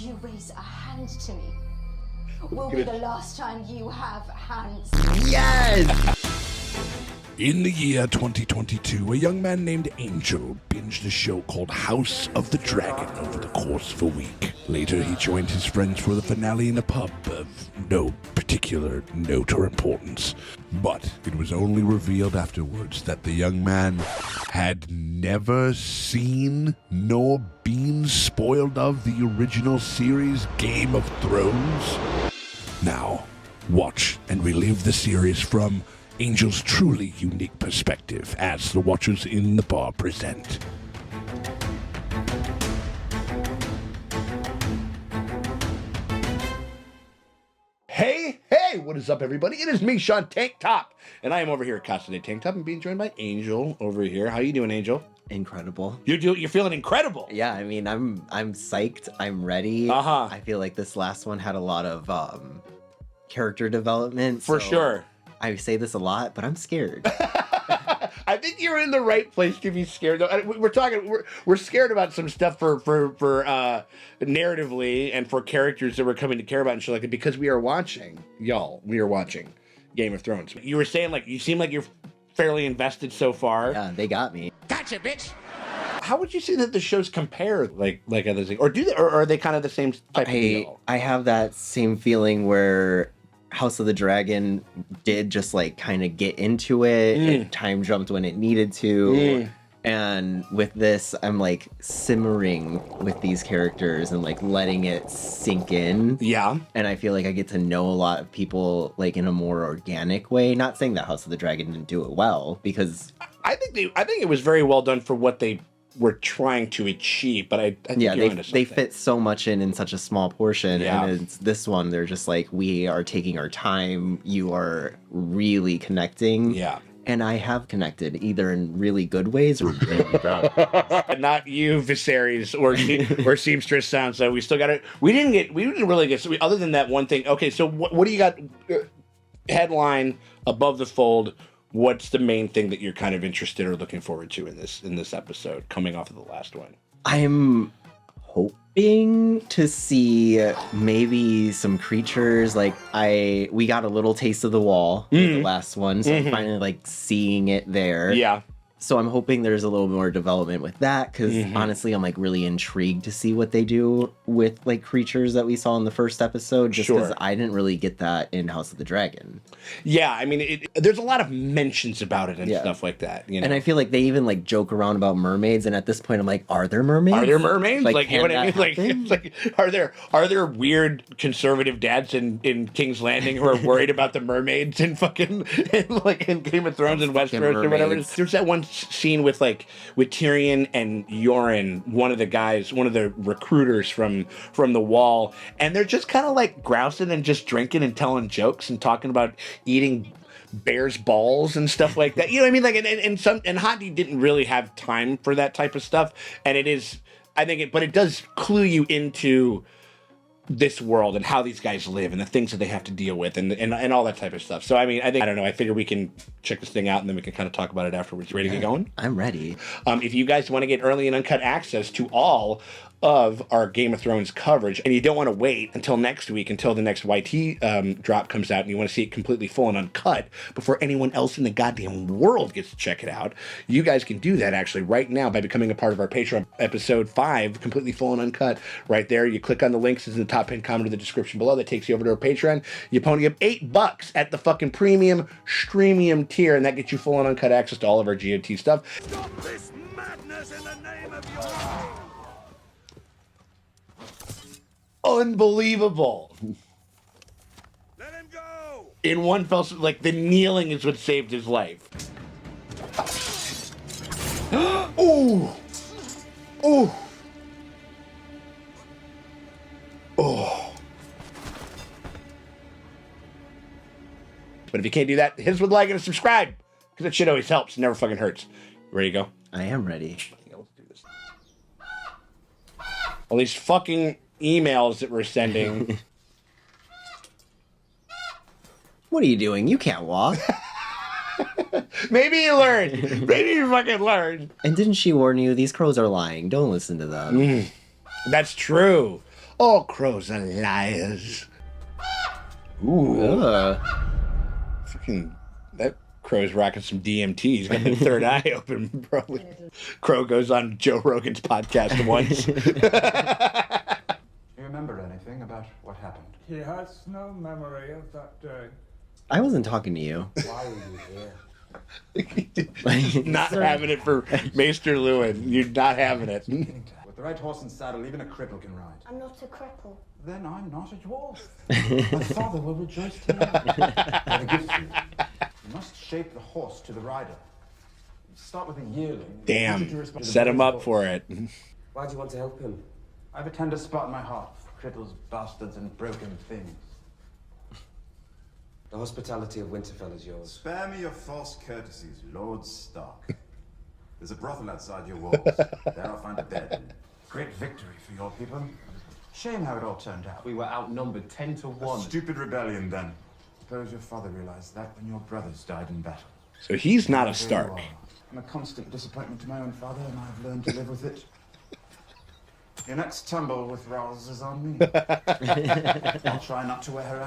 you raise a hand to me, will be the last time you have hands. Yes! In the year 2022, a young man named Angel binged a show called House of the Dragon over the course of a week. Later, he joined his friends for the finale in a pub of no particular note or importance. But it was only revealed afterwards that the young man had never seen nor been spoiled of the original series Game of Thrones. Now, watch and relive the series from Angel's truly unique perspective as the Watchers in the Bar present. Hey, what is up, everybody? It is me, Sean Tank Top, and I am over here at Casa de Tank Top and being joined by Angel over here. How you doing, Angel? Incredible. You're feeling incredible. Yeah, I mean, I'm psyched. I'm ready. I feel like this last one had a lot of character development. For sure. I say this a lot, but I'm scared. I think you're in the right place to be scared. We're scared about some stuff for narratively and for characters that we're coming to care about and shit like that because we are watching Game of Thrones. You were saying you seem like you're fairly invested so far. Yeah, they got me. Gotcha, bitch. How would you say that the shows compare like other things, or are they kind of the same type of deal? I have that same feeling where House of the Dragon did just kind of get into it. It time jumped when it needed to. And with this, I'm simmering with these characters and letting it sink in. Yeah. And I feel like I get to know a lot of people in a more organic way. Not saying that House of the Dragon didn't do it well, because I think it was very well done for what they were trying to achieve, but I think they fit so much in such a small portion. Yeah. And it's this one, they're just we are taking our time. You are really connecting. Yeah. And I have connected either in really good ways or really bad. Not you, Viserys or Seamstress Sound. So we still got it. We didn't really get other than that one thing. Okay, so what do you got? Headline above the fold. What's the main thing that you're kind of interested or looking forward to in this episode, coming off of the last one? I'm hoping to see maybe some creatures. We got a little taste of the wall with the last one, so I'm finally seeing it there. Yeah. So I'm hoping there's a little more development with that, because honestly, I'm really intrigued to see what they do with creatures that we saw in the first episode, just because I didn't really get that in House of the Dragon. Yeah, I mean, there's a lot of mentions about it and stuff like that. You know? And I feel like they even joke around about mermaids, and at this point, I'm are there mermaids? Are there mermaids? You know what I mean? Are there weird conservative dads in King's Landing who are worried about the mermaids in fucking in Game of Thrones and Westeros or whatever? There's that one scene with Tyrion and Yoren, one of the recruiters from the Wall, and they're just kind of grousing and just drinking and telling jokes and talking about eating bear's balls and stuff like that. You know what I mean? And Handi didn't really have time for that type of stuff, and but it does clue you into this world and how these guys live and the things that they have to deal with and all that type of stuff. So I mean, I don't know. I figure we can check this thing out and then we can kind of talk about it afterwards. Ready to get going? I'm ready. If you guys want to get early and uncut access to all of our Game of Thrones coverage, and you don't want to wait until next week, until the next YT drop comes out, and you want to see it completely full and uncut before anyone else in the goddamn world gets to check it out, you guys can do that actually right now by becoming a part of our Patreon. Episode 5, completely full and uncut, right there. You click on the links in the top pinned comment of the description below. That takes you over to our Patreon. You pony up $8 at the fucking premium streamium tier, and that gets you full and uncut access to all of our GOT stuff. Stop this madness in the name of your... Unbelievable. Let him go. In one fell swoop, the kneeling is what saved his life. Ooh. Ooh. Oh. But if you can't do that, hit us with a like and a subscribe, because that shit always helps. It never fucking hurts. Ready to go? I am ready. Let's do this. All these fucking emails that we're sending. What are you doing? You can't walk. Maybe you learned. Maybe you fucking learned. And didn't she warn you? These crows are lying. Don't listen to them. That's true. All crows are liars. Ooh. Fucking, that crow's rocking some DMT. He's got the third eye open, probably. Crow goes on Joe Rogan's podcast once. Do you remember anything about what happened? He has no memory of that day. I wasn't talking to you. Why are you here? Not having it for Maester Lewin. You're not having it. With the right horse and saddle, even a cripple can ride. I'm not a cripple. Then I'm not a dwarf. My father will rejoice to know. I have a gift for you. You must shape the horse to the rider. Start with a yearling. Damn. Set him up for it. Why do you want to help him? I have a tender spot in my heart for cripples, bastards, and broken things. The hospitality of Winterfell is yours. Spare me your false courtesies, Lord Stark. There's a brothel outside your walls. There I'll find a bed. Great victory for your people. Shame how it all turned out. We were outnumbered 10 to 1. Stupid rebellion, then. Suppose your father realized that when your brothers died in battle. So he's not a There you Stark. are. I'm a constant disappointment to my own father, and I've learned to live with it. Your next tumble with Rawls is on me. I'll try not to wear her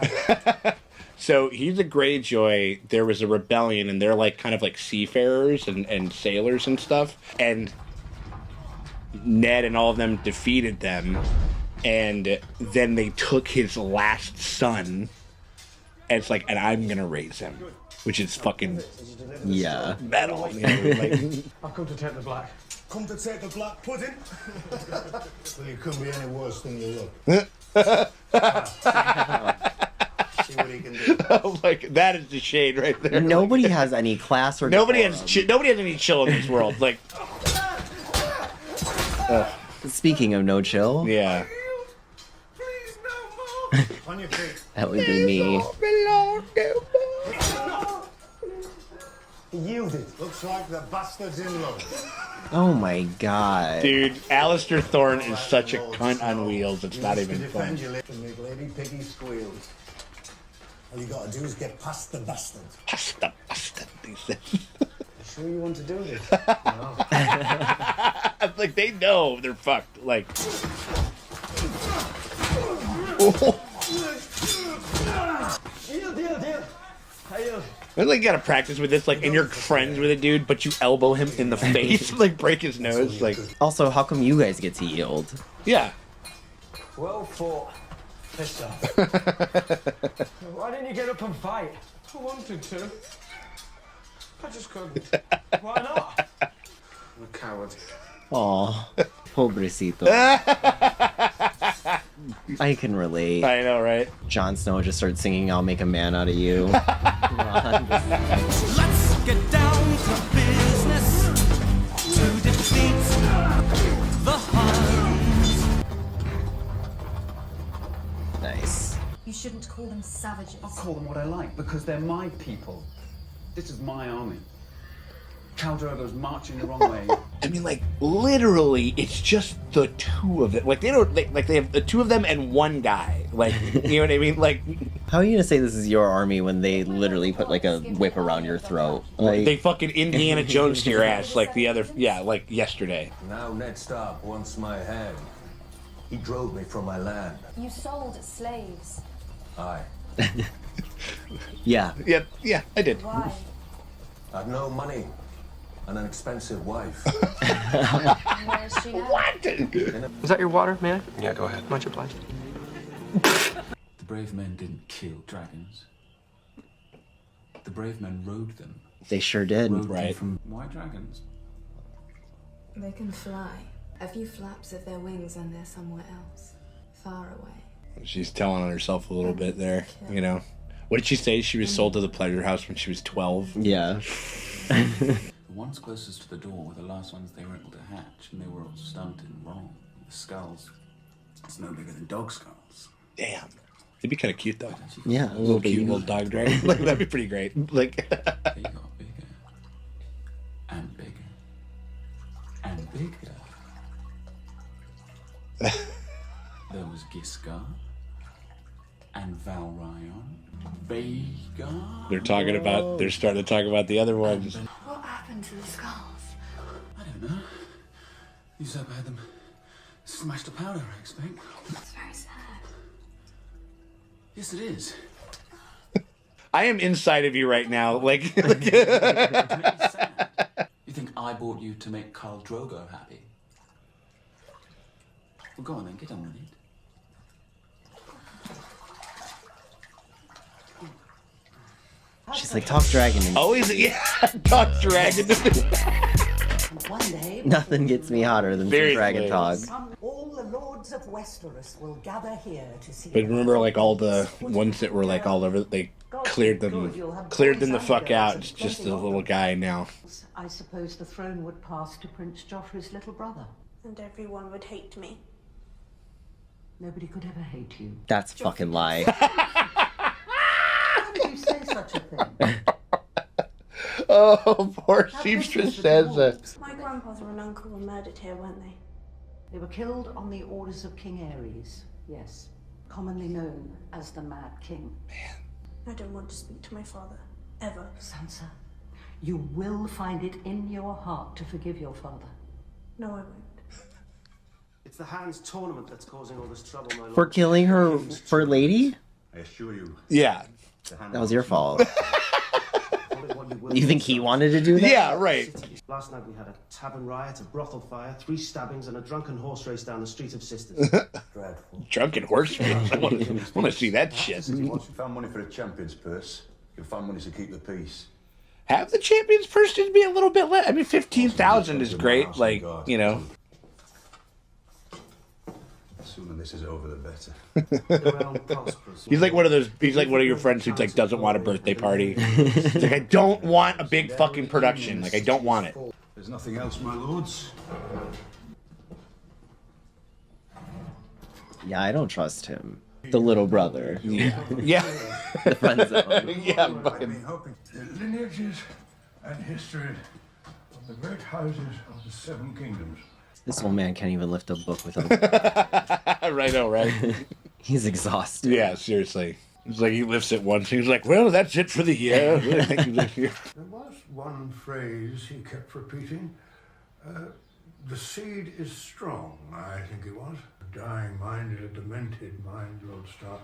out. So he's a Greyjoy. There was a rebellion, and they're like kind of like seafarers and sailors and stuff. And Ned and all of them defeated them. And then they took his last son. And it's like, and I'm gonna raise him, which is fucking Yeah. metal. You know, like, I've come to take the black. Come to take the black pudding? Well, you couldn't be any worse than you look. See what he can do. oh my God, that is the shade right there. Nobody has any class or Nobody decorum. has nobody has any chill in this world. Like, Speaking of no chill, yeah. Please no more. On your feet. that would be me. He yielded. Looks like the bastard's in love. Oh my god. Dude, Alistair Thorne is such a cunt on wheels. It's not even fun. Defend your lip and make Lady Piggy squeal. All you gotta do is get past the bastard. Bastard, bastard, he says. Sure you want to do this? Like, they know they're fucked. Like, Deal. I like, you gotta practice with this, like, and you're friends with a dude, but you elbow him in the face, like, break his nose, like, Also, how come you guys get to yield? yeah. Well fought. Piss off. Why didn't you get up and fight? I wanted to. I just couldn't. Why not? I'm a coward. Aw, pobrecito. I can relate. I know, right? Jon Snow just starts singing "I'll Make a Man Out of You." Let's get down to business to defeat the Huns. Nice. You shouldn't call them savages. I'll call them what I like, because they're my people. This is my army. Khal Drogo's marching the wrong way. I mean, like, literally, it's just the two of them. Like, they don't, like, they have the two of them and one guy. Like, you know what I mean? Like, How are you gonna say this is your army when they literally put like a whip around your throat? Like, they fucking Indiana Jones to your ass, like the other, yeah, like yesterday. Now Ned Stark wants my hand. He drove me from my land. You sold slaves. Aye. yeah. Yeah, I did. Why? I've no money and an expensive wife. Where is she now? What? Is that your water, man? Yeah, go ahead. Much obliged. The brave men didn't kill dragons. The brave men rode them. They sure did. Rode them Right. from... Why dragons? They can fly. A few flaps of their wings and they're somewhere else. Far away. She's telling on herself a little bit there, you know. What did she say? She was sold to the pleasure house when she was 12. Yeah. The ones closest to the door were the last ones they were able to hatch, and they were all stunted and wrong. The skulls, it's no bigger than dog skulls. Damn. They'd be kind of cute, though. Yeah. A little cute little dog dragon. Like, that'd be pretty great. Like, They got bigger. And bigger. And bigger. There was Giscard. And Valryon. Vhagar. they're starting to talk about the other ones. What happened to the skulls? I don't know. Usurper had them Smashed a powder, I expect. It's very sad. Yes, it is. I am inside of you right now. Like, You think I bought you to make Khal Drogo happy? Well, go on then, get on with it. She's like, talk dragon. And always, yeah, talk dragon. One day, nothing gets me hotter than some Seriously. dragon talk. all the lords of Westeros will gather here to see. But remember, like all the ones that were like all over, they cleared them the fuck out. It's just a little guy now. I suppose the throne would pass to Prince Joffrey's little brother. And everyone would hate me. Nobody could ever hate you. That's a fucking lie. How did you say such a thing? Oh, poor seamstress says that. My grandfather and uncle were murdered here, weren't they? They were killed on the orders of King Aerys, yes. Commonly known as the Mad King. I don't want to speak to my father. Ever. Sansa, you will find it in your heart to forgive your father. No, I won't. It's the Hound's tournament that's causing all this trouble, my lord. For killing her for lady? I assure you. Yeah. That was your fault. You think he wanted to do that? Yeah, right. Last night we had a tavern riot, a brothel fire, 3 stabbings, and a drunken horse race down the Street of Sisters. Dreadful. Drunken horse race. I want to see that shit. Once you found money for a champion's purse, you'll find money to keep the peace. Have the champion's purse just be a little bit less. I mean, 15,000 is great. Like, you know. The sooner this is over, the better. The realm prospers. He's like one of those. He's like one of your friends who like doesn't want a birthday party. He's like, I don't want a big fucking production. Like, I don't want it. There's nothing else, my lords. Yeah, I don't trust him. The little brother. Yeah. Yeah. The friend zone. Yeah. I've been hoping. The lineages and history of the great houses of the Seven Kingdoms. This old man can't even lift a book without. Right, oh, right. He's exhausted. Yeah, seriously. It's like he lifts it once. He's like, well, that's it for the year. There was one phrase he kept repeating. The seed is strong, I think it was. A dying mind is a demented mind, Lord Stark.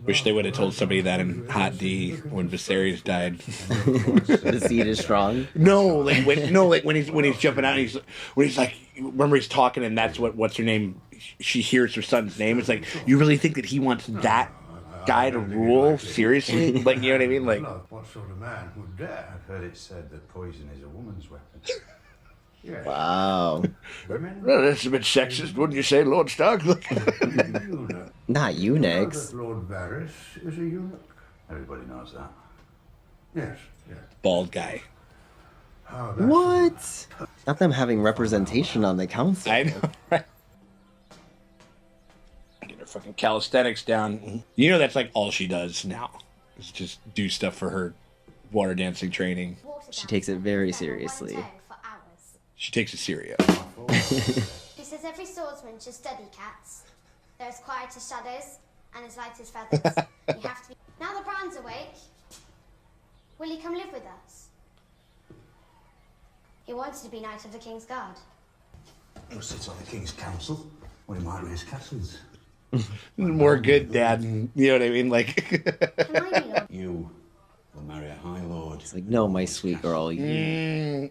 Wish they would have told somebody that in Hot D when Viserys died. The seed is strong. No, like when he's jumping out, and he's like, remember he's talking, and that's what's her name? She hears her son's name. It's like, you really think that he wants that guy to rule? Seriously? Like, you know what I mean? Like, What sort of man would dare? I've heard it said that poison is a woman's weapon. Yes. Wow. Women. well, that's a bit sexist, wouldn't you say, Lord Stark? Eunuch. Not You know eunuchs. that Lord Varys is a eunuch? Everybody knows that. Yes, yes. Bald guy. How that's What? Not them having representation on the council. I know, right? Get her fucking calisthenics down. You know that's like all she does now. Is just do stuff for her water dancing training. She takes it very seriously. She takes it serious. He says every swordsman should study cats. They're as quiet as shadows and as light as feathers. You have to be. Now the Bran's awake. Will he come live with us? He wanted to be Knight of the King's Guard. He'll sit on the King's Council, or he might raise castles. More good, Dad. You know what I mean? Like, Can I be Lord? You will marry a High Lord. It's like, no, my sweet girl, you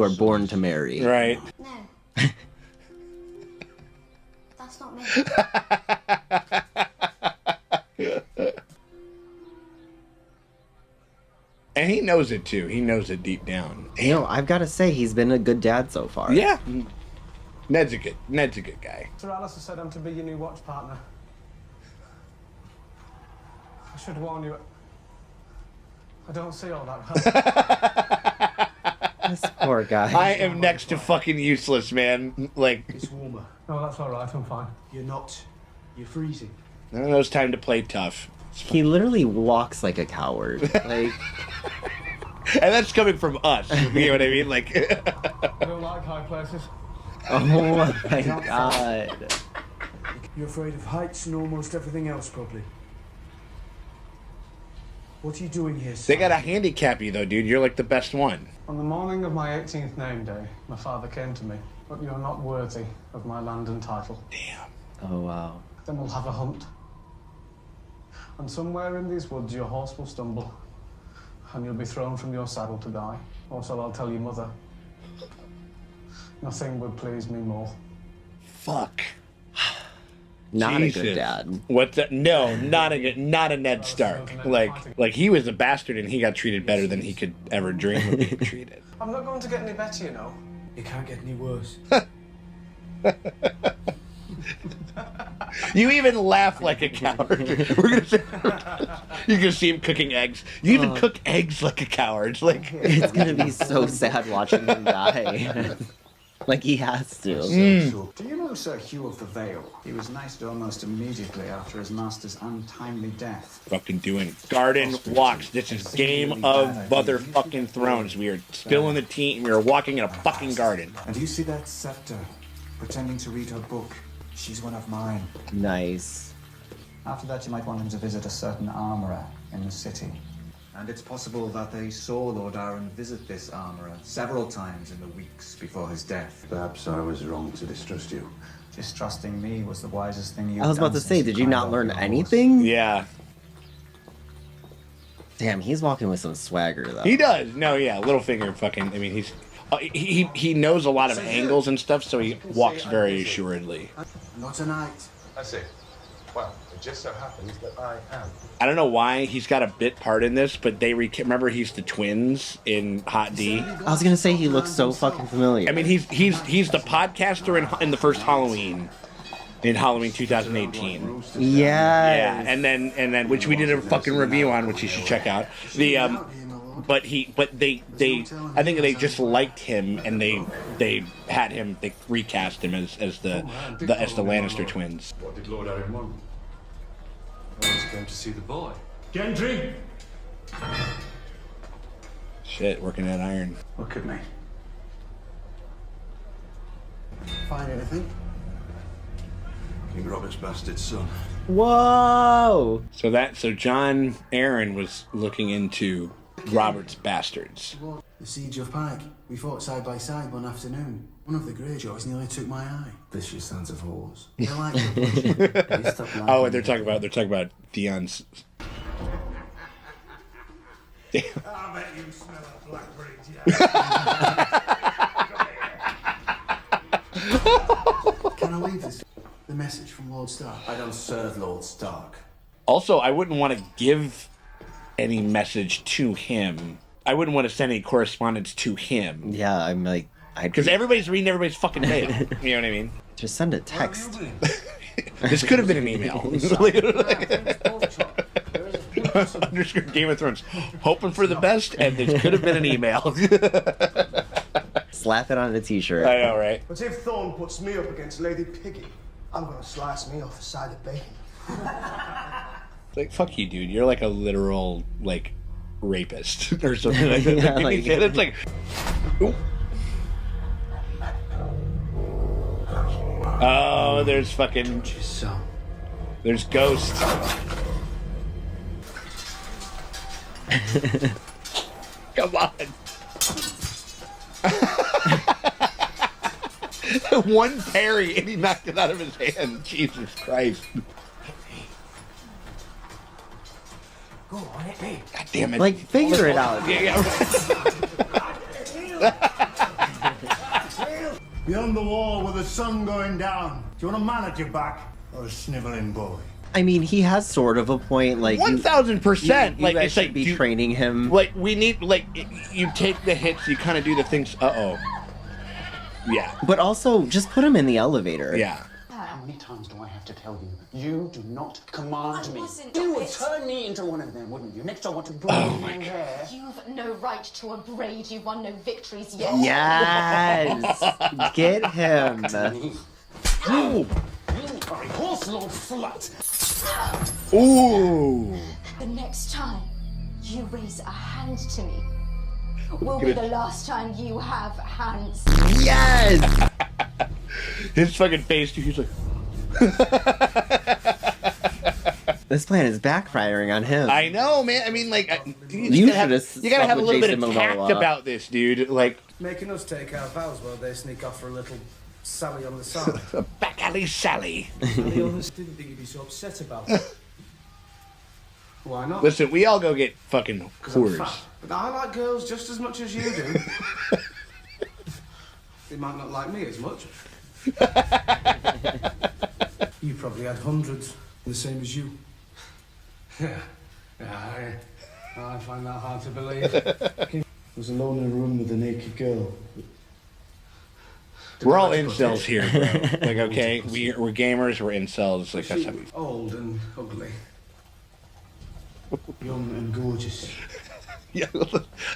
are born to marry. right? No. That's not me. And he knows it too. He knows it deep down. You know, I've got to say, he's been a good dad so far. Yeah. Ned's a good guy. Sir Alistair said I'm to be your new watch partner. I should warn you. I don't see all that well. This poor guy. I am next to fucking useless, man. Like, It's warmer. No, that's all right. I'm fine. You're not. You're freezing. I don't know, it's time to play tough. He literally walks like a coward. Like, And that's coming from us. You know what I mean? Like, I don't like high places. oh my god. You're afraid of heights and almost everything else, probably. What are you doing here, they gotta handicap you though, dude. You're like the best one. On the morning of my 18th name day, my father came to me. but you're not worthy of my land and title. Damn. Oh, wow. Then we'll have a hunt. And somewhere in these woods, your horse will stumble, and you'll be thrown from your saddle to die. Or so I'll tell your mother. Nothing would please me more. Fuck. Not Jesus. a good dad. What's that? No, not a Ned Stark. Like he was a bastard and he got treated better than he could ever dream of being treated. I'm not going to get any better, you know. It can't get any worse. You even laugh like a coward. We're gonna see him cooking eggs. You even cook eggs like a coward. Like It's gonna be so sad watching him die. Like he has to. Do you know Sir Hugh of the Vale? He was knighted almost immediately after his master's untimely death. fucking doing garden walks. This is Game of Motherfucking Thrones. We are still in the team. We are walking in a fucking garden. And do you see that scepter? Pretending to read her book. She's one of mine. Nice. After that, you might want him to visit a certain armorer in the city. And it's possible that they saw Lord Aaron visit this armorer several times in the weeks before his death. Perhaps I was wrong to distrust you. Distrusting me was the wisest thing you've I was done about to say, since did you climbed not off learn your horse. anything? Yeah, Damn, he's walking with some swagger though. he does. No, yeah, Littlefinger fucking. I mean, he's he knows a lot of angles and stuff, so he walks very assuredly. Not tonight. I see. Well, it just so happens that I am. I don't know why he's got a bit part in this, but they remember he's the twins in Hot D. I was gonna say he looks so fucking familiar. I mean, he's the podcaster in the first Halloween, in Halloween 2018. Yeah. And then which we did a fucking review on, which you should check out. The but they I think they just liked him and they had him, they recast him as the Lannister twins. What did Lord Aaron want? I always came to see the boy. Gendry! Shit, working at Iron. Look at me. Find anything? King Robert's bastard son. Whoa! So John Aaron was looking into Robert's bastards. The Siege of Pike. We fought side by side one afternoon. One of the Greyjoys nearly took my eye. Vicious sons of whores. They're like Oh, and they're talking about Theon's. Damn. I bet you smell a blackberry jam. Can I leave this? The message from Lord Stark. I don't serve Lord Stark. Also, I wouldn't want to give any message to him. I wouldn't want to send any correspondence to him. Yeah, I'm like, because everybody's reading everybody's fucking mail. You know what I mean? Just send a text. This could have been an email. Underscore Game of Thrones. Hoping for the best, and this could have been an email. Slap it on a t-shirt. I know, right? But if Thorne puts me up against Lady Piggy, I'm gonna slice me off a side of bacon. Like, fuck you, dude. You're like a literal, like, rapist or something like that. Yeah, Like, it's like... Ooh. Oh, there's fucking... There's Ghost. Come on. One parry and he knocked it out of his hand. Jesus Christ. Go on, hit me. God damn it. Like, figure it out. Yeah, Beyond the wall with the sun going down. Do you want a man at your back or a sniveling boy? I mean, he has sort of a point. Like 1000%. You Like, guys it's should like be training him. Like, we need, like, you take the hits, you kind of do the things. Yeah. But also, just put him in the elevator. Yeah. How many times do I have to tell you? You do not command me. wasn't You would it. turn me into one of them, wouldn't you? Next I want to braid my hair. You've no right to a braid. You've won no victories yet. Yes! Get him. You are a horse-lord slut. Ooh. The next time you raise a hand to me will be the last time you have hands. Yes! His fucking face, dude, he's like... This This plan is backfiring on him. I know, man. I mean, like, You gotta have a little bit of tact about this, dude. Like, Making us take our vows while they sneak off for a little sally on the side. a back alley Sally. And the others didn't think you'd be so upset about it. Why not? Listen, we all go get fucking 'Cause I'm whores. fat. But I like girls just as much as you do. They might not like me as much. You probably had hundreds, the same as you. Yeah, I find that hard to believe. I was alone in a room with a naked girl. We're all incels here, bro. Like, okay, we're gamers, we're incels. Like, that's how we. Old and ugly. Young and gorgeous. Yeah,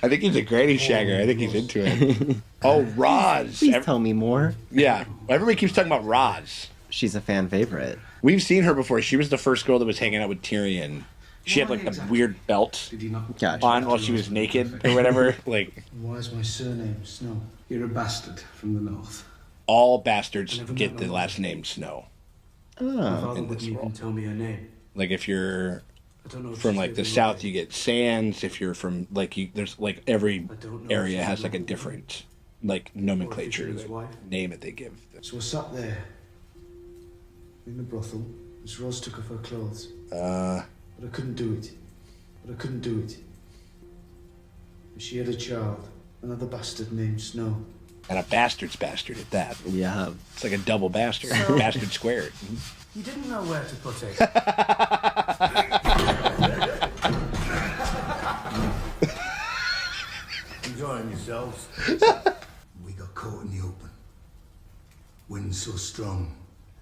I think he's a granny shagger. I think he's into it. Oh, Roz. Please tell me more. Yeah, everybody keeps talking about Roz. She's a fan favorite. We've seen her before. She was the first girl that was hanging out with Tyrion. She had like the weird belt on while she was naked or whatever. Like, Why is my surname Snow? You're a bastard from the north. all bastards get the last name Snow. My father In wouldn't this even world. tell me her name. Like if you're I don't know if from she's like the living south, you get Sands. If you're from like there's like every area has like a different like nomenclature, his the wife. name that they give. So I sat there in the brothel as Rose took off her clothes. But I couldn't do it. She had a child, another bastard named Snow. And a bastard's bastard at that. Yeah. It's like a double bastard. So- Bastard squared. You didn't know where to put it. Enjoying yourselves? We got caught in the open. Wind so strong.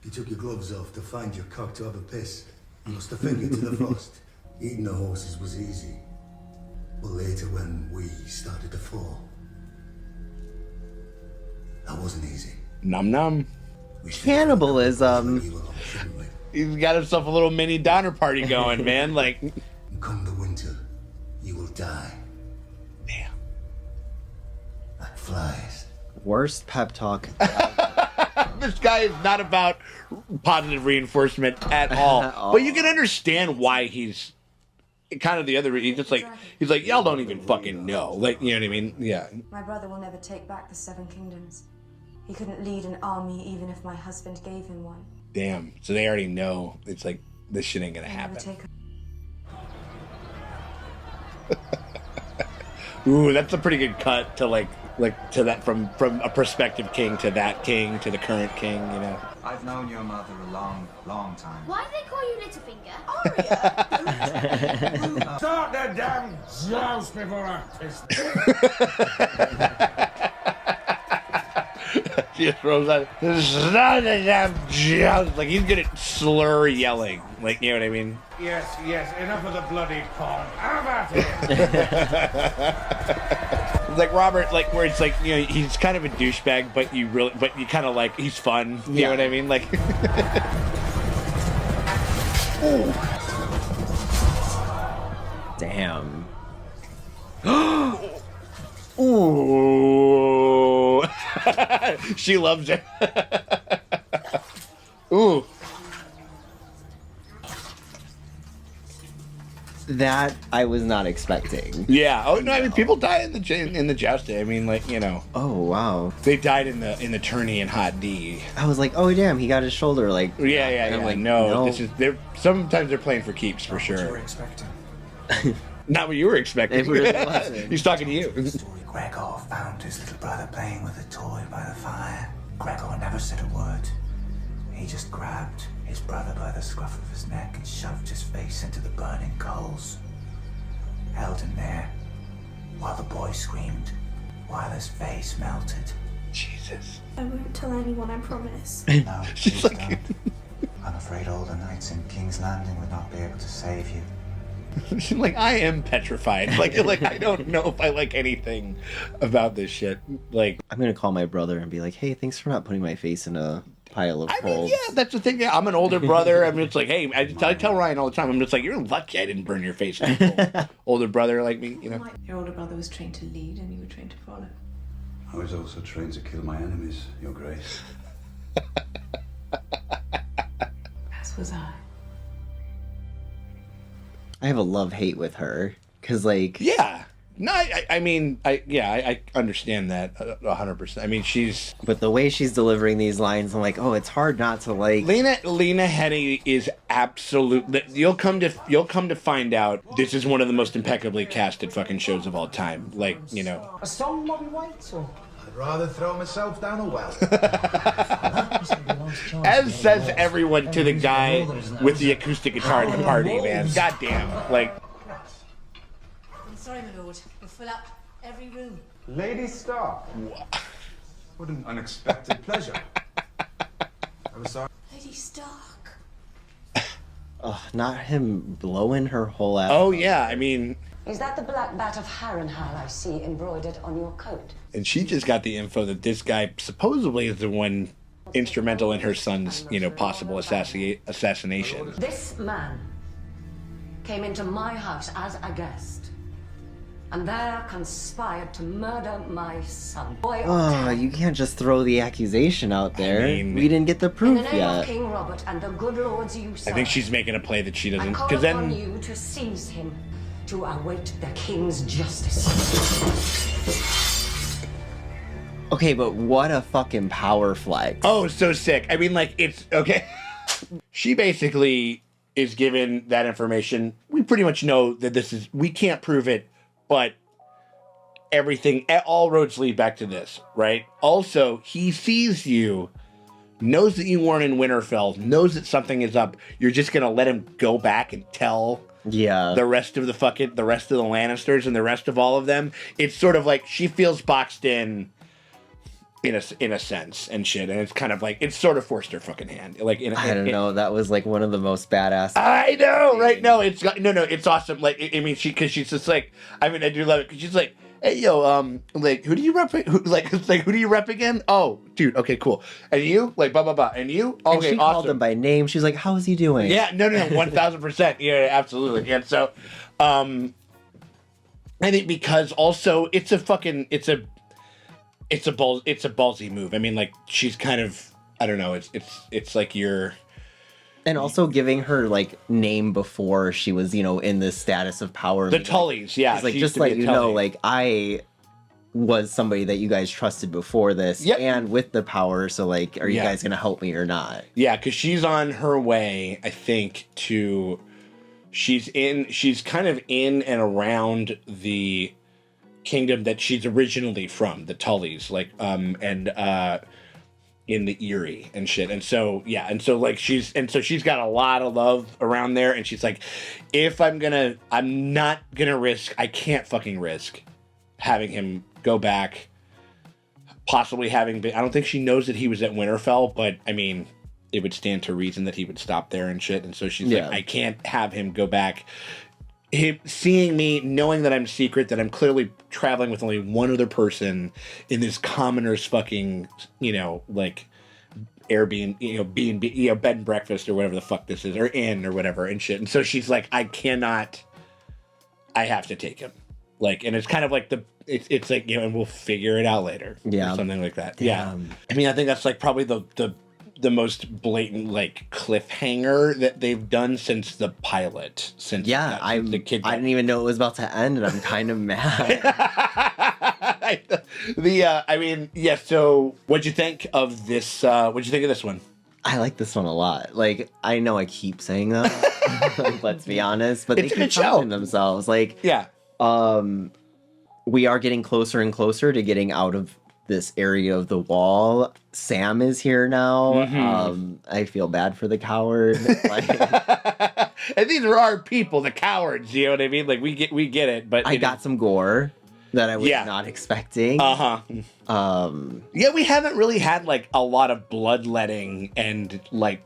You took your gloves off to find your cock to have a piss. You lost a finger to the frost. Eating the horses was easy. But later when we started to fall, that wasn't easy. Num num. Cannibalism. He's got himself a little mini Donner Party going, man. Like, come the winter, you will die. Damn. Like flies. Worst pep talk. This guy is not about positive reinforcement at all. But you can understand why he's kind of the other. He's just like, he's like, y'all don't even fucking know. Like, you know what I mean? Yeah. My brother will never take back the Seven Kingdoms. He couldn't lead an army even if my husband gave him one. Damn. So they already know. It's like, this shit ain't gonna He'll never happen. take Ooh, that's a pretty good cut to like to that from a prospective king to that king to the current king, you know. I've known your mother a long, long time. Why do they call you Littlefinger? Start the damn joust before I piss. She just throws out, "This is not a damn joust." Like he's good at slur yelling. Like, you know what I mean? Yes, enough of the bloody porn. How about it? It's like Robert, like where it's like, you know, he's kind of a douchebag, but you kind of like, he's fun. You know what I mean? Like, Damn. ooh, she loves it. Ooh. That I was not expecting. Yeah. Oh no. I mean, people die in the jousting. I mean, like, you know. Oh wow. They died in the tourney in Hot D. I was like, oh damn, he got his shoulder like. Yeah. And I'm Like, no, this is. Sometimes they're playing for keeps for sure. What you were expecting. Not what you were expecting. It really wasn't. He's talking to you. Gregor found his little brother playing with a toy by the fire. Gregor never said a word. He just grabbed his brother by the scruff of his neck and shoved his face into the burning coals. Held him there while the boy screamed, while his face melted. Jesus. I won't tell anyone, I promise. No, please don't. I'm afraid all the knights in King's Landing would not be able to save you. She's like, I am petrified. Like I don't know if I like anything about this shit. Like, I'm gonna call my brother and be like, hey, thanks for not putting my face in a pile of coals. yeah, that's the thing. Yeah, I'm an older brother. I'm just like, hey, I tell Ryan all the time. I'm just like, you're lucky I didn't burn your face in a coal. Older brother like me, you know. Your older brother was trained to lead and you were trained to follow. I was also trained to kill my enemies, Your Grace. As was I. I have a love-hate with her. Because, like... Yeah. No, I understand that 100%. I mean, she's... But the way she's delivering these lines, I'm like, oh, it's hard not to like... Lena Headey is absolute... You'll come to find out this is one of the most impeccably casted fucking shows of all time. Like, you know... A song, Bobby White, or...? I'd rather throw myself down a well. As says everyone to the guy with the acoustic guitar at the party, man. Goddamn. Like... I'm sorry, my lord. We'll fill up every room. Lady Stark. What an unexpected pleasure. I was sorry. Lady Stark. Ugh, not him blowing her whole ass. Oh, yeah, I mean... Is that the black bat of Harrenhal I see embroidered on your coat? And she just got the info that this guy supposedly is the one instrumental in her son's, possible assassination. This man came into my house as a guest, and there conspired to murder my son. Oh, you can't just throw the accusation out there. I mean, we didn't get the In proof the name yet. of King Robert and the good lords you serve, I think she's making a play that she I doesn't... call Because upon then... you to seize him, to await the king's justice. Okay, but what a fucking power flex. Oh, so sick. I mean, like, it's... Okay. She basically is given that information. We pretty much know that this is... We can't prove it, but everything... All roads lead back to this, right? Also, he sees you, knows that you weren't in Winterfell, knows that something is up. You're just going to let him go back and tell... Yeah. The rest of the Lannisters and the rest of all of them. It's sort of like she feels boxed in a sense and shit, and it's kind of like it's sort of forced her fucking hand. Like I don't know. That was like one of the most badass. I know, right? No, it's awesome. Like I mean, she's just like I do love it because she's like, hey yo, like who do you rep? Who do you rep again? Oh, dude, okay, cool. And you like blah blah blah. And you okay? And she awesome. called him by name. She's like, "How's he doing?" Yeah, no, 1000%. Yeah, absolutely. And so, I think because also it's a ballsy move. I mean, like she's kind of I don't know. It's like you're. And also giving her like name before she was, in this status of power. The Tullys, yeah. It's like she just used to be let a you Tully. know, like I was somebody that you guys trusted before this, and with the power. So like, are you guys gonna help me or not? Yeah, because she's on her way, I think, to. She's kind of in and around the kingdom that she's originally from, the Tullys, like in the Eyrie and shit. And so, like she's got a lot of love around there. And she's like, I'm not gonna risk, I can't fucking risk having him go back, possibly having been, I don't think she knows that he was at Winterfell, but I mean, it would stand to reason that he would stop there and shit. And so she's like, I can't have him go back. Him seeing me, knowing that I'm secret, that I'm clearly traveling with only one other person in this commoner's fucking, like Airbnb, B&B, bed and breakfast or whatever the fuck this is, or inn or whatever and shit. And so she's like, I have to take him. Like, and it's kind of like it's like, and we'll figure it out later. Yeah. Or something like that. Damn. Yeah. I mean, I think that's like probably the most blatant like cliffhanger that they've done since the pilot. Since the kid. I didn't even know it was about to end, and I'm kind of mad. So what'd you think of this? What'd you think of this one? I like this one a lot. Like, I know I keep saying that. Like, let's be honest, but It's they a good keep show. telling themselves. Like, we are getting closer and closer to getting out of this area of the wall. Sam is here now. Mhm. I feel bad for the coward. Like, and these are our people, the cowards. You know what I mean? Like we get it, but I got some gore that I was not expecting. Yeah, we haven't really had like a lot of bloodletting and like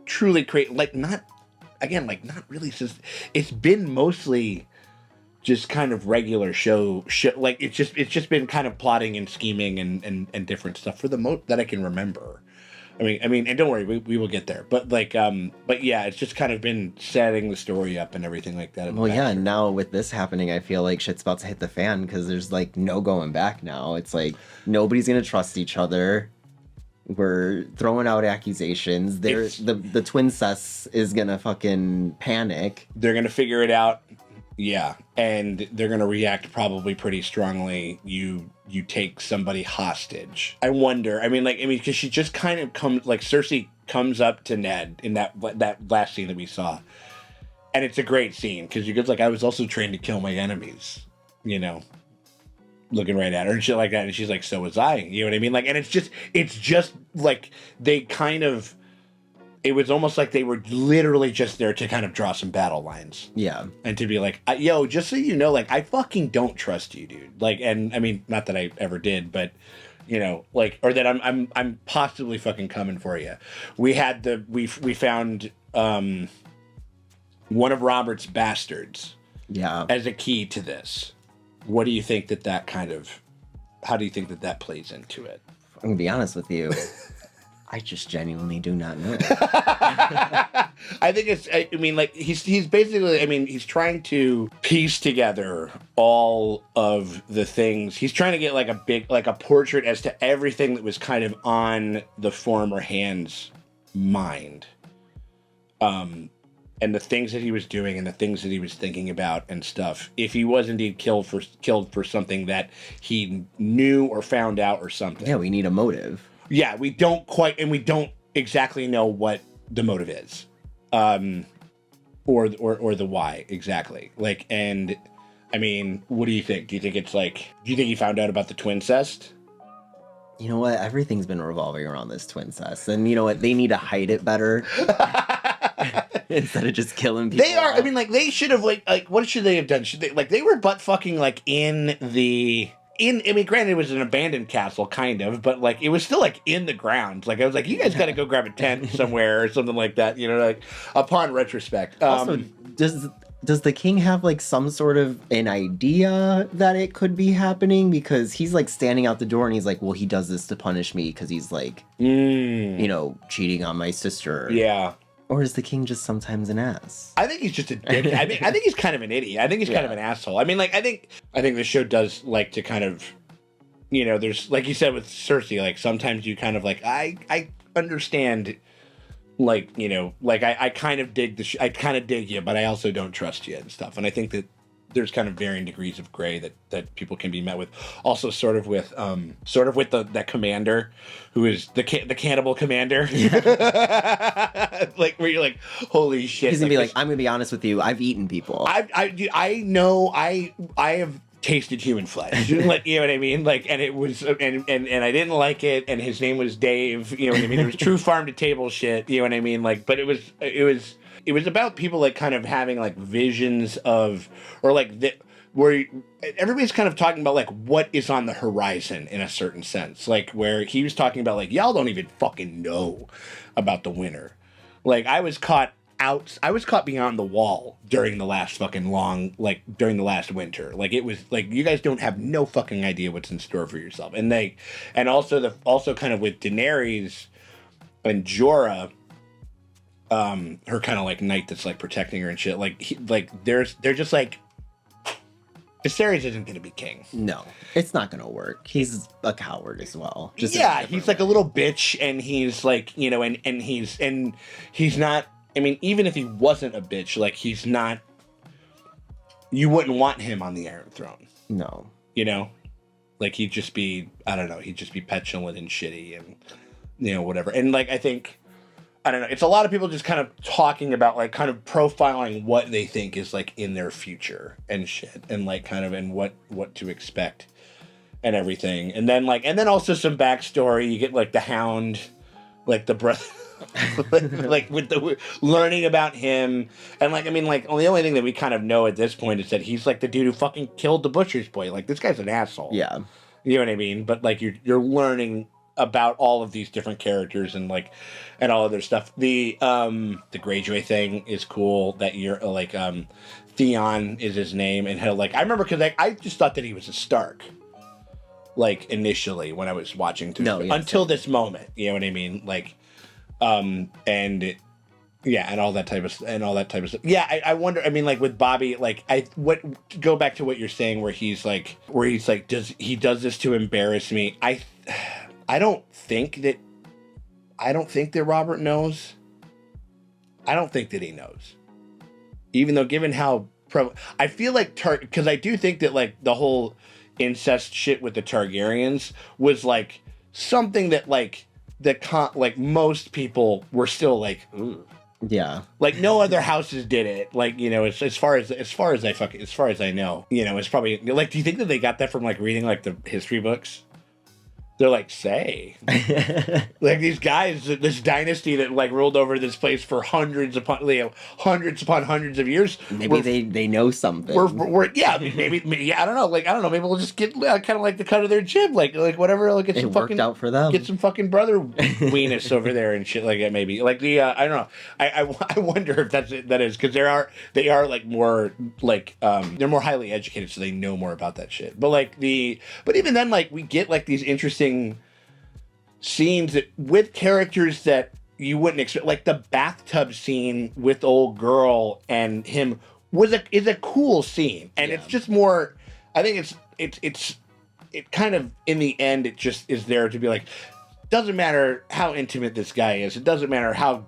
truly create like not really. It's been mostly just kind of regular show like it's just been kind of plotting and scheming and different stuff for the most that I can remember. I mean, and don't worry, we will get there. But like, but yeah, it's just kind of been setting the story up and everything like that. well, yeah, and now with this happening, I feel like shit's about to hit the fan because there's like no going back now. It's like nobody's gonna trust each other. We're throwing out accusations. The twin sus is gonna fucking panic. They're gonna figure it out. Yeah, and they're gonna react probably pretty strongly. You take somebody hostage. I wonder. Because she just kind of comes, like Cersei comes up to Ned in that last scene that we saw, and it's a great scene because you goes like, I was also trained to kill my enemies, you know, looking right at her and shit like that, and she's like, so was I. You know what I mean? Like, and it's just like they kind of. It was almost like they were literally just there to kind of draw some battle lines. Yeah. And to be like, yo, just so you know, like, I fucking don't trust you, dude. Like, and I mean, not that I ever did, but, you know, like, or that I'm possibly fucking coming for you. We found one of Robert's bastards. Yeah. As a key to this. What do you think how do you think that plays into it? I'm gonna be honest with you. I just genuinely do not know. I think he's basically, he's trying to piece together all of the things. He's trying to get like a portrait as to everything that was kind of on the former Hand's mind. And the things that he was doing and the things that he was thinking about and stuff. If he was indeed killed for something that he knew or found out or something. Yeah, we need a motive. Yeah, we don't exactly know what the motive is, or the why exactly. Like, and I mean, what do you think? Do you think he found out about the twincest? You know what? Everything's been revolving around this twincest, and you know what? They need to hide it better instead of just killing people. They are. Off. I mean, like they should have what should they have done? They were butt fucking like in the. Granted, it was an abandoned castle, kind of, but, like, it was still, like, in the ground. Like, I was like, you guys got to go grab a tent somewhere or something like that, you know, like, upon retrospect. Also, does the king have, like, some sort of an idea that it could be happening? Because he's, like, standing out the door and he's like, well, he does this to punish me because he's, like, you know, cheating on my sister. Yeah. Or is the king just sometimes an ass? I think he's just a dick. I think he's kind of an idiot. I think he's kind of an asshole. I mean, like, I think the show does like to kind of, you know, there's, like you said with Cersei, like, sometimes you kind of like, I understand, like, you know, like, I kind of dig I kind of dig you, but I also don't trust you and stuff. And I think that there's kind of varying degrees of gray that people can be met with. Also, sort of with that commander who is the cannibal commander. Like, where you're like, holy shit. He's gonna be like, I'm gonna be honest with you. I've eaten people. I know I have tasted human flesh. Like, you know what I mean? Like, and it was and I didn't like it. And his name was Dave. You know what I mean? It was true farm to table shit. You know what I mean? Like, but it was about people like kind of having like visions of, or like where everybody's kind of talking about like what is on the horizon in a certain sense. Like where he was talking about like, y'all don't even fucking know about the winter. Like I was caught beyond the wall during the last fucking during the last winter. Like it was like, you guys don't have no fucking idea what's in store for yourself. And also kind of with Daenerys and Jorah, her kind of like knight that's like protecting her and shit. They're just like, Viserys isn't gonna be king. No, it's not gonna work. He's a coward as well. He's like a little bitch, and he's like, you know, and he's not. I mean, even if he wasn't a bitch, like he's not. You wouldn't want him on the Iron Throne. No, you know, like he'd just be, I don't know, he'd just be petulant and shitty, and you know, whatever. And like I think. I don't know. It's a lot of people just kind of talking about like kind of profiling what they think is like in their future and shit, and like kind of and what to expect and everything. And then also some backstory. You get like the Hound, like the brother, like with the learning about him, and like I mean like the only thing that we kind of know at this point is that he's like the dude who fucking killed the butcher's boy. Like this guy's an asshole. Yeah, you know what I mean. But like you're learning about all of these different characters and like and all of their stuff. The Greyjoy thing is cool. That you're like Theon is his name, and he'll like I remember because I just thought that he was a Stark. Like initially when I was watching until this moment, you know what I mean? Like, and all that type of stuff. Yeah, I wonder. I mean, like with Bobby, like go back to what you're saying, where he's like, does he does this to embarrass me? I don't think that I don't think that Robert knows. I don't think that he knows. Even though, given how I feel like because I do think that like the whole incest shit with the Targaryens was like something that like like most people were still like, ooh. Yeah. Like no other houses did it. Like, you know, as far as I know, you know, it's probably like, do you think that they got that from like reading like the history books? They're like, say, like these guys, this dynasty that like ruled over this place for hundreds upon hundreds of years. Maybe they know something. Yeah, maybe I don't know. Like I don't know. Maybe we'll just get kind of like the cut of their jib, like whatever. Like it worked out for them. Get some fucking brother weenus over there and shit like that. Maybe like the I don't know. I wonder if that is because they are like more like they're more highly educated, so they know more about that shit. But even then, like we get like these interesting scenes with characters that you wouldn't expect, like the bathtub scene with old girl and him is a cool scene, and it's just more. I think it's kind of in the end it just is there to be like, doesn't matter how intimate this guy is, it doesn't matter how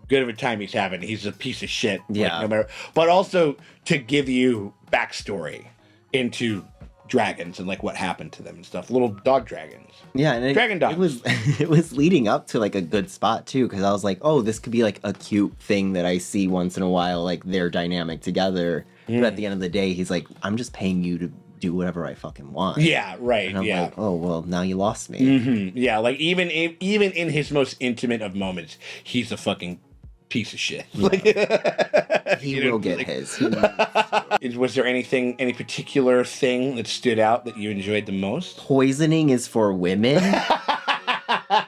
good of a time he's having, he's a piece of shit. Yeah, like, no matter, but also to give you backstory into dragons and like what happened to them and stuff, little dog dragons. Yeah, and dragon dogs. It was leading up to like a good spot too, because I was like, oh, this could be like a cute thing that I see once in a while, like their dynamic together. But at the end of the day, he's like, I'm just paying you to do whatever I fucking want. Yeah, right. And I'm yeah. like, oh well, now you lost me. Mm-hmm. Yeah, like even in his most intimate of moments, he's a fucking piece of shit. Yeah. He will get his. Was there any particular thing that stood out that you enjoyed the most? Poisoning is for women?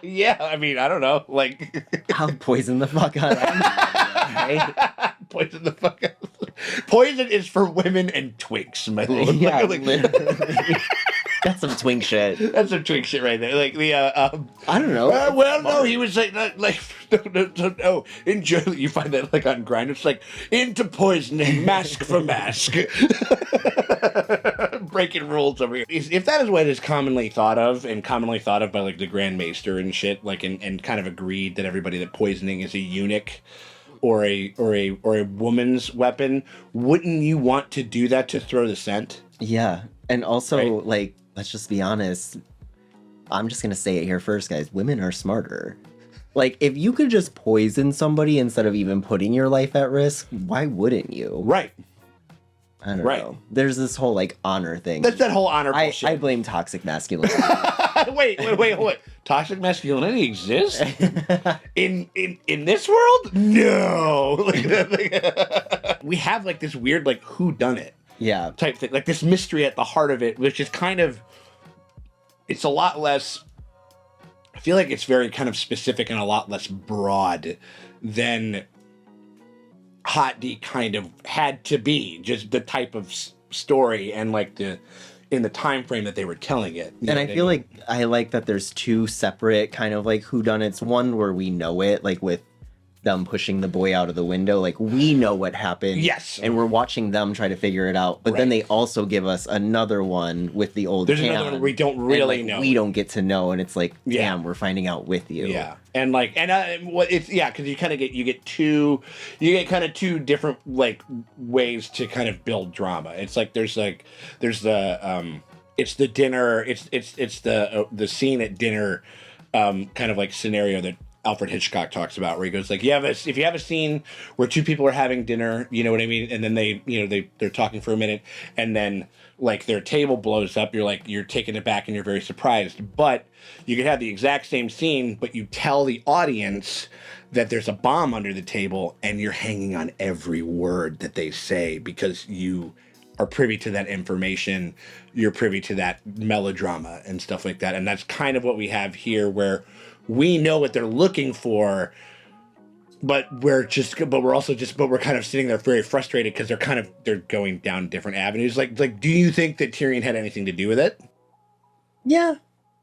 Yeah, I mean, I don't know. Like, I'll poison the fuck out of them. Right? Poison the fuck out. Poison is for women and twinks, my lord. Yeah, like, that's some twink shit. That's some twink shit right there. Like the I don't know. No, he was like no. Enjoy. You find that like on Grindr. It's like into poisoning, mask for mask. Breaking rules over here. If that is what is commonly thought of by like the Grand Maester and shit, like and kind of agreed that everybody that poisoning is a eunuch or a woman's weapon, wouldn't you want to do that to throw the scent? Yeah. And also, like, let's just be honest. I'm just going to say it here first, guys. Women are smarter. Like, if you could just poison somebody instead of even putting your life at risk, why wouldn't you? Right. I don't know. There's this whole, like, honor thing. That's that whole honor bullshit. I blame toxic masculinity. Wait. Toxic masculinity exists? in this world? No. We have, like, this weird, like, whodunit. Yeah. Type thing. Like, this mystery at the heart of it, which is kind of... It's a lot less... I feel like it's very kind of specific and a lot less broad than Hot D kind of had to be. Just the type of story and like in the time frame that they were telling it. And I feel like I like that there's two separate kind of like whodunits. One where we know it, like with them pushing the boy out of the window, like we know what happened. Yes. And we're watching them try to figure it out. But then they also give us another one with the old There's another one where we don't really know. We don't get to know, and it's like, damn, we're finding out with you. Yeah. And like, what it's, because you kind of get kind of two different like ways to kind of build drama. It's like there's the it's the dinner, it's the scene at dinner, kind of like scenario that Alfred Hitchcock talks about, where he goes like, if you have a scene where two people are having dinner, you know what I mean, and then they're talking for a minute, and then like their table blows up, you're taken aback and you're very surprised. But you could have the exact same scene, but you tell the audience that there's a bomb under the table, and you're hanging on every word that they say because you are privy to that information, you're privy to that melodrama and stuff like that. And that's kind of what we have here, where we know what they're looking for, but we're kind of sitting there very frustrated because they're going down different avenues. Like, do you think that Tyrion had anything to do with it? Yeah.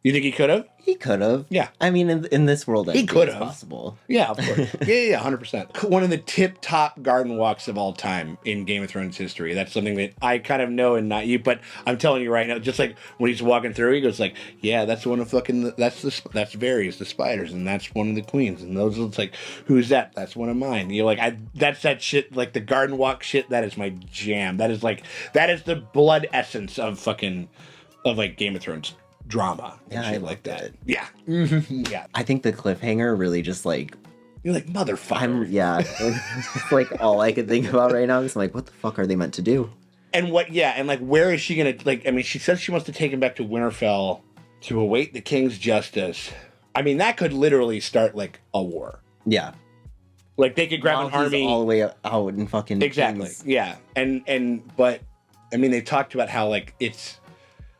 You think he could have? He could have. Yeah. I mean, in this world, He could it's have. possible. Yeah, of course. yeah, 100%. One of the tip-top garden walks of all time in Game of Thrones history. That's something that I kind of know and not you, but I'm telling you right now, just like when he's walking through, he goes like, yeah, that's one of fucking, that's Varys, the spiders, and that's one of the queens, and those, it's like, who's that? That's one of mine. You're like, that's that shit, like the garden walk shit, that is my jam. That is the blood essence of like Game of Thrones drama. Yeah, I like that. Yeah. Yeah. I think the cliffhanger really just like... You're like, motherfucker. It's like all I could think about right now is like, what the fuck are they meant to do? And like, where is she gonna, like, I mean, she says she wants to take him back to Winterfell to await the king's justice. I mean, that could literally start, like, a war. Yeah. Like, they could grab an army. all the way out and fucking... Exactly, things. yeah. But, I mean, they talked about how, like, it's,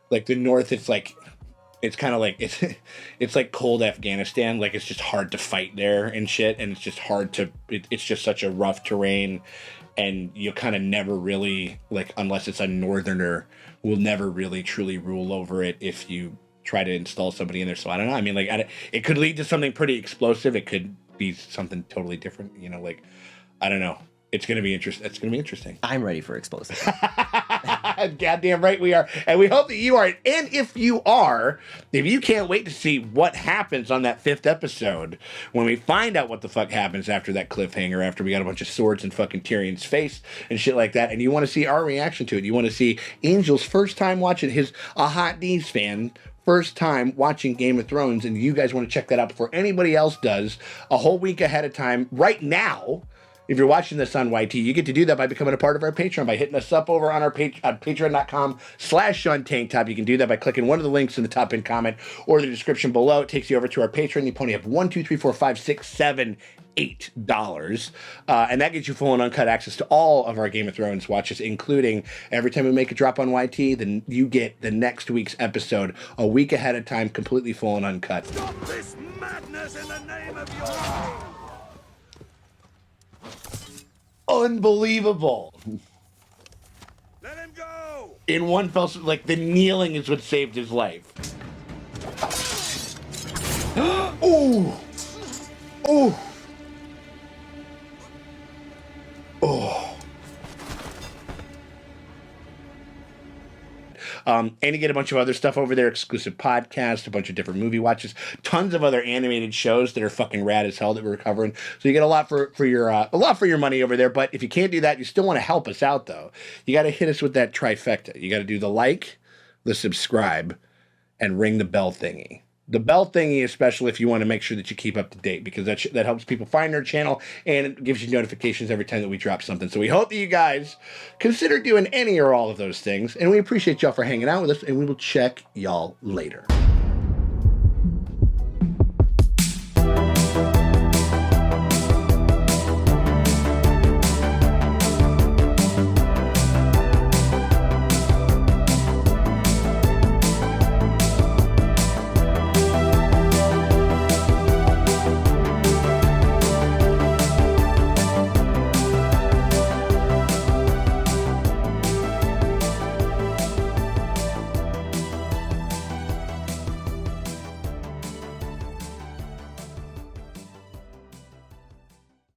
like, the North, it's, like, it's kind of like, it's like cold Afghanistan. Like, it's just hard to fight there and shit. And it's just hard to, it's just such a rough terrain. And you kind of never really, like, unless it's a northerner, will never really truly rule over it if you try to install somebody in there. So I don't know. I mean, like, it could lead to something pretty explosive. It could be something totally different. You know, like, I don't know. It's going to be interesting. It's going to be interesting. I'm ready for explosive. Goddamn right we are. And we hope that you are. And if you are, if you can't wait to see what happens on that 5th episode, when we find out what the fuck happens after that cliffhanger, after we got a bunch of swords in fucking Tyrion's face and shit like that, and you want to see our reaction to it, you want to see Angel's first time watching a Hot D's fan, first time watching Game of Thrones, and you guys want to check that out before anybody else does, a whole week ahead of time, right now. If you're watching this on YT, you get to do that by becoming a part of our Patreon, by hitting us up over on our patreon.com/SeanTankTop. You can do that by clicking one of the links in the top pinned comment or the description below. It takes you over to our Patreon. You only have $1, $2, $3, $4, $5, $6, $7, $8. And that gets you full and uncut access to all of our Game of Thrones watches, including every time we make a drop on YT, then you get the next week's episode a week ahead of time, completely full and uncut. Stop this madness in the name of your... Unbelievable. Let him go. In one fell swoop, like, the kneeling is what saved his life. Ooh. Ooh. Oh. And you get a bunch of other stuff over there, exclusive podcasts, a bunch of different movie watches, tons of other animated shows that are fucking rad as hell that we're covering. So you get a lot for your money over there. But if you can't do that, you still want to help us out, though. You got to hit us with that trifecta. You got to do the like, the subscribe, and ring the bell thingy. The bell thingy is special if you want to make sure that you keep up to date, because that helps people find our channel and it gives you notifications every time that we drop something. So we hope that you guys consider doing any or all of those things. And we appreciate y'all for hanging out with us, and we will check y'all later.